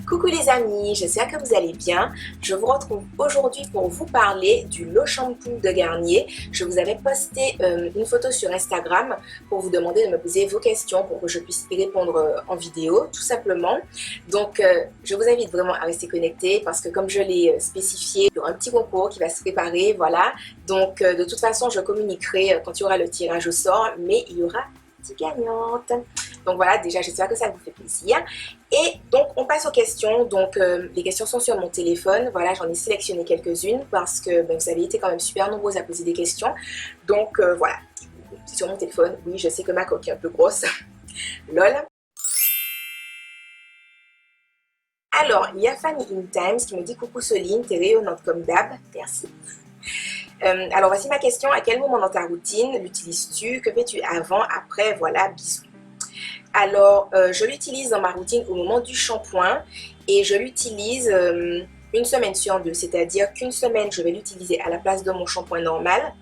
Coucou les amis, j'espère que vous allez bien. Je vous retrouve aujourd'hui pour vous parler du Low Shampoo de Garnier. Je vous avais posté une photo sur Instagram pour vous demander de me poser vos questions pour que je puisse y répondre en vidéo, tout simplement. Donc je vous invite vraiment à rester connectés parce que comme je l'ai spécifié, il y aura un petit concours qui va se préparer, voilà. Donc de toute façon, je communiquerai quand il y aura le tirage au sort, mais il y aura gagnante. Donc voilà, déjà j'espère que ça vous fait plaisir. Et donc on passe aux questions. Donc les questions sont sur mon téléphone. Voilà, j'en ai sélectionné quelques-unes parce que vous avez été quand même super nombreuses à poser des questions. Donc voilà, c'est sur mon téléphone. Oui, je sais que ma coque est un peu grosse. Lol. Alors, il y a Fanny in Times qui me dit coucou Soline, t'es rayonnante comme d'hab. Merci. Alors voici ma question, à quel moment dans ta routine l'utilises-tu? Que fais-tu avant, après? Voilà, bisous. Alors je l'utilise dans ma routine au moment du shampoing et je l'utilise une semaine sur deux, c'est-à-dire qu'une semaine je vais l'utiliser à la place de mon shampoing normal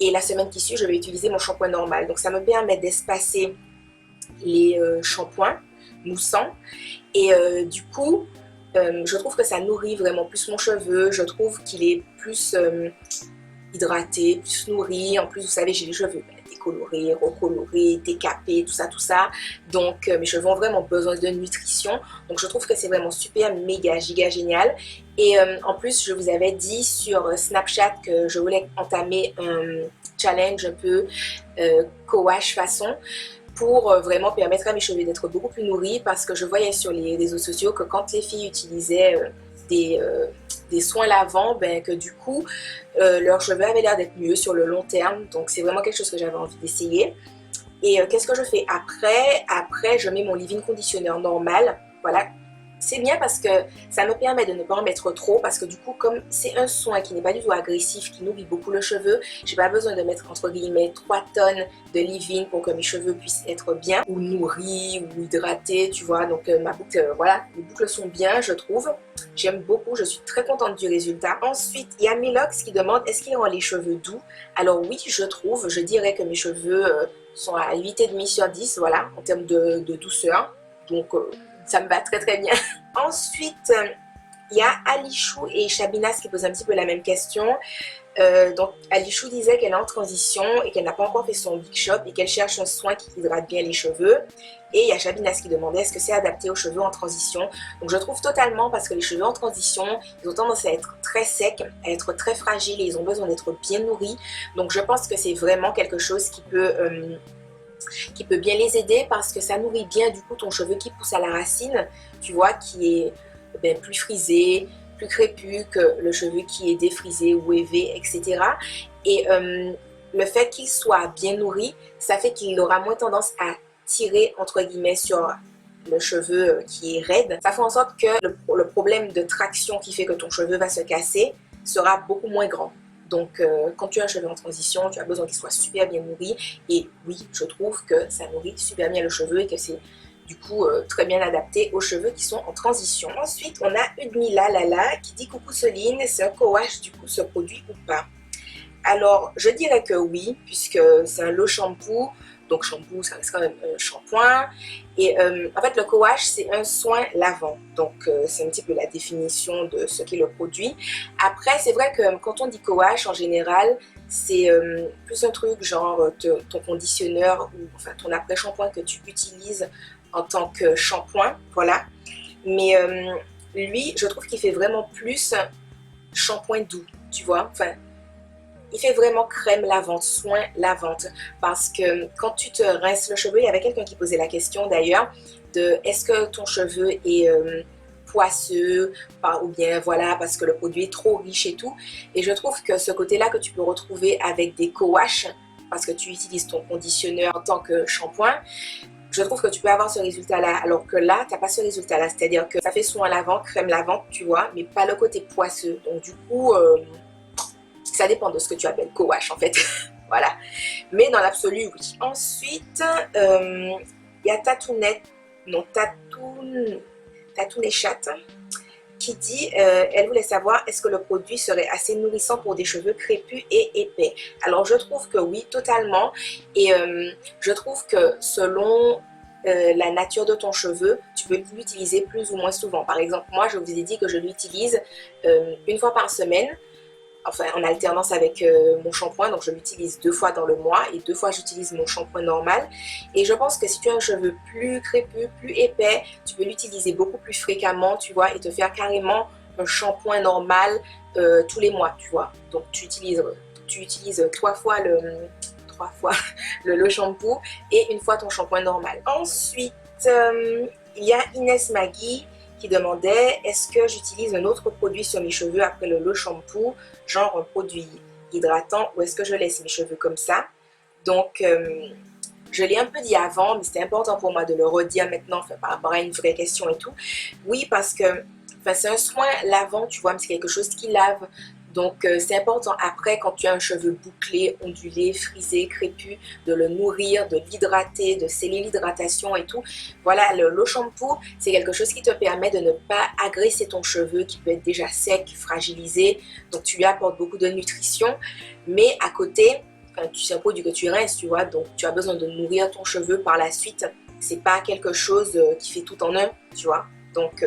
et la semaine qui suit je vais utiliser mon shampoing normal. Donc ça me permet d'espacer les shampoings moussants et du coup je trouve que ça nourrit vraiment plus mon cheveu, je trouve qu'il est plus hydraté, plus nourri. En plus, vous savez, j'ai les cheveux décolorés, recolorés, décapés, tout ça. Donc, mes cheveux ont vraiment besoin de nutrition. Donc, je trouve que c'est vraiment super, méga, giga génial. Et en plus, je vous avais dit sur Snapchat que je voulais entamer un challenge un peu co-wash façon pour vraiment permettre à mes cheveux d'être beaucoup plus nourris parce que je voyais sur les réseaux sociaux que quand les filles utilisaient des soins lavants, que du coup leurs cheveux avaient l'air d'être mieux sur le long terme. Donc c'est vraiment quelque chose que j'avais envie d'essayer. Et qu'est-ce que je fais après? Après, je mets mon leave-in conditioner normal. Voilà. C'est bien parce que ça me permet de ne pas en mettre trop parce que du coup, comme c'est un soin qui n'est pas du tout agressif, qui nourrit beaucoup le cheveu, j'ai pas besoin de mettre entre guillemets 3 tonnes de leave-in pour que mes cheveux puissent être bien ou nourris ou hydratés, tu vois. Donc ma boucle, voilà, les boucles sont bien, je trouve. J'aime beaucoup, je suis très contente du résultat. Ensuite, il y a Milox qui demande est-ce qu'il rend les cheveux doux? Alors oui, je trouve, je dirais que mes cheveux sont à 8,5 sur 10, voilà, en termes de douceur. Donc ça me va très très bien. Ensuite, il y a Alichou et Chabinas qui posent un petit peu la même question. Donc Alichou disait qu'elle est en transition et qu'elle n'a pas encore fait son Big Shop et qu'elle cherche un soin qui hydrate bien les cheveux. Et il y a Chabinas qui demandait est-ce que c'est adapté aux cheveux en transition. Donc je trouve totalement parce que les cheveux en transition, ils ont tendance à être très secs, à être très fragiles et ils ont besoin d'être bien nourris. Donc je pense que c'est vraiment quelque chose qui peut bien les aider parce que ça nourrit bien du coup ton cheveu qui pousse à la racine, tu vois, qui est plus frisé, plus crépus que le cheveu qui est défrisé ou élevé, etc. Et le fait qu'il soit bien nourri, ça fait qu'il aura moins tendance à tirer entre guillemets sur le cheveu qui est raide. Ça fait en sorte que le problème de traction qui fait que ton cheveu va se casser sera beaucoup moins grand. Donc quand tu as un cheveu en transition, tu as besoin qu'il soit super bien nourri. Et oui, je trouve que ça nourrit super bien le cheveu et que c'est du coup très bien adapté aux cheveux qui sont en transition. Ensuite, on a Udmila Lala qui dit coucou Soline, c'est un co-wash du coup ce produit ou pas? Alors, je dirais que oui, puisque c'est un low shampoo. Donc shampoo, ça reste quand même un shampoing. Et en fait, le co-wash, c'est un soin lavant. Donc, c'est un petit peu la définition de ce qu'est le produit. Après, c'est vrai que quand on dit co-wash, en général, c'est plus un truc genre ton conditionneur ou enfin ton après-shampoing que tu utilises en tant que shampoing. Voilà. Mais lui, je trouve qu'il fait vraiment plus shampoing doux, tu vois. Enfin, il fait vraiment crème lavante, soin lavante. Parce que quand tu te rinces le cheveu, il y avait quelqu'un qui posait la question d'ailleurs de est-ce que ton cheveu est poisseux ou bien voilà parce que le produit est trop riche et tout. Et je trouve que ce côté-là que tu peux retrouver avec des co-wash parce que tu utilises ton conditionneur en tant que shampoing, je trouve que tu peux avoir ce résultat-là, alors que là, tu n'as pas ce résultat-là. C'est-à-dire que ça fait soin lavant, crème lavante, tu vois, mais pas le côté poisseux. Donc du coup, ça dépend de ce que tu appelles co-wash en fait. Voilà. Mais dans l'absolu, oui. Ensuite, il y a Tatounette, non, Tatounéchat qui dit, elle voulait savoir est-ce que le produit serait assez nourrissant pour des cheveux crépus et épais. Alors je trouve que oui, totalement. Et je trouve que selon la nature de ton cheveu, tu peux l'utiliser plus ou moins souvent. Par exemple, moi, je vous ai dit que je l'utilise une fois par semaine, enfin en alternance avec mon shampoing, donc je l'utilise 2 fois dans le mois et 2 fois j'utilise mon shampoing normal. Et je pense que si tu as un cheveu plus crépus, plus épais, tu peux l'utiliser beaucoup plus fréquemment, tu vois, et te faire carrément un shampoing normal tous les mois, tu vois. Donc tu utilises 3 fois le shampoo et une fois ton shampoing normal. Ensuite, il y a Inès Magui qui demandait est-ce que j'utilise un autre produit sur mes cheveux après le shampoo, genre un produit hydratant, ou est-ce que je laisse mes cheveux comme ça. Donc, je l'ai un peu dit avant, mais c'était important pour moi de le redire maintenant, enfin, par rapport à une vraie question et tout. Oui, parce que c'est un soin lavant, tu vois, mais c'est quelque chose qui lave. Donc, c'est important après, quand tu as un cheveu bouclé, ondulé, frisé, crépus, de le nourrir, de l'hydrater, de sceller l'hydratation et tout. Voilà, le shampoo, c'est quelque chose qui te permet de ne pas agresser ton cheveu qui peut être déjà sec, fragilisé. Donc, tu lui apportes beaucoup de nutrition. Mais à côté, c'est un produit que tu rinces, tu vois. Donc, tu as besoin de nourrir ton cheveu par la suite. C'est pas quelque chose qui fait tout en un, tu vois. Donc,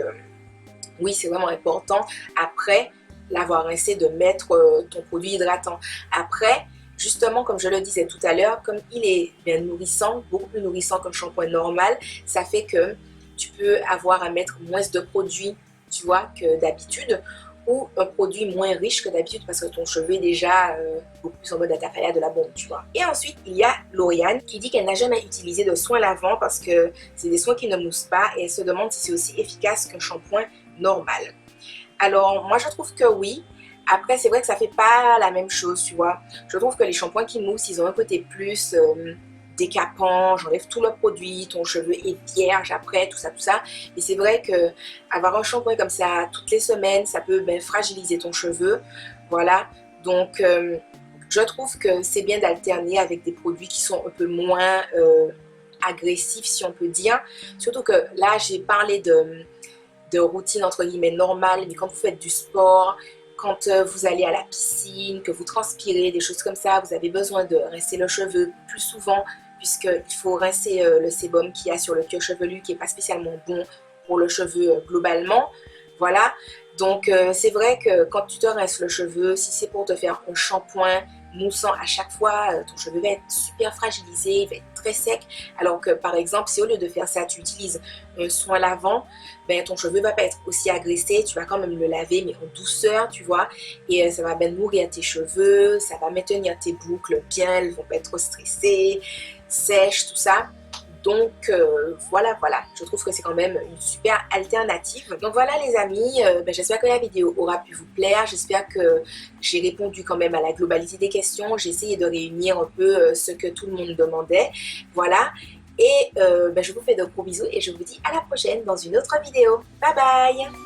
oui, c'est vraiment important. Après l'avoir rincé, de mettre ton produit hydratant. Après, justement, comme je le disais tout à l'heure, comme il est bien nourrissant, beaucoup plus nourrissant qu'un shampoing normal, ça fait que tu peux avoir à mettre moins de produits, tu vois, que d'habitude, ou un produit moins riche que d'habitude parce que ton cheveu est déjà beaucoup plus en mode atafaya de la bombe, tu vois. Et ensuite, il y a Lauriane qui dit qu'elle n'a jamais utilisé de soins lavants parce que c'est des soins qui ne moussent pas et elle se demande si c'est aussi efficace qu'un shampoing normal. Alors, moi, je trouve que oui. Après, c'est vrai que ça fait pas la même chose, tu vois. Je trouve que les shampoings qui moussent, ils ont un côté plus décapant, j'enlève tout le produit, ton cheveu est vierge après, tout ça, tout ça. Et c'est vrai que avoir un shampoing comme ça toutes les semaines, ça peut fragiliser ton cheveu. Voilà. Donc, je trouve que c'est bien d'alterner avec des produits qui sont un peu moins agressifs, si on peut dire. Surtout que là, j'ai parlé de routine entre guillemets normale, mais quand vous faites du sport, quand vous allez à la piscine, que vous transpirez, des choses comme ça, vous avez besoin de rincer le cheveu plus souvent puisqu'il faut rincer le sébum qu'il y a sur le cuir chevelu qui n'est pas spécialement bon pour le cheveu globalement. Voilà, donc c'est vrai que quand tu te rinces le cheveu, si c'est pour te faire un shampoing moussant à chaque fois, ton cheveu va être super fragilisé, il va être très sec. Alors que par exemple, si au lieu de faire ça, tu utilises un soin lavant, ton cheveu va pas être aussi agressé, tu vas quand même le laver mais en douceur, tu vois. Et ça va nourrir tes cheveux, ça va maintenir tes boucles bien, elles vont pas être trop stressées, sèches, tout ça. Donc voilà, je trouve que c'est quand même une super alternative. Donc voilà les amis, j'espère que la vidéo aura pu vous plaire. J'espère que j'ai répondu quand même à la globalité des questions. J'ai essayé de réunir un peu ce que tout le monde demandait. Voilà, et je vous fais de gros bisous et je vous dis à la prochaine dans une autre vidéo. Bye bye!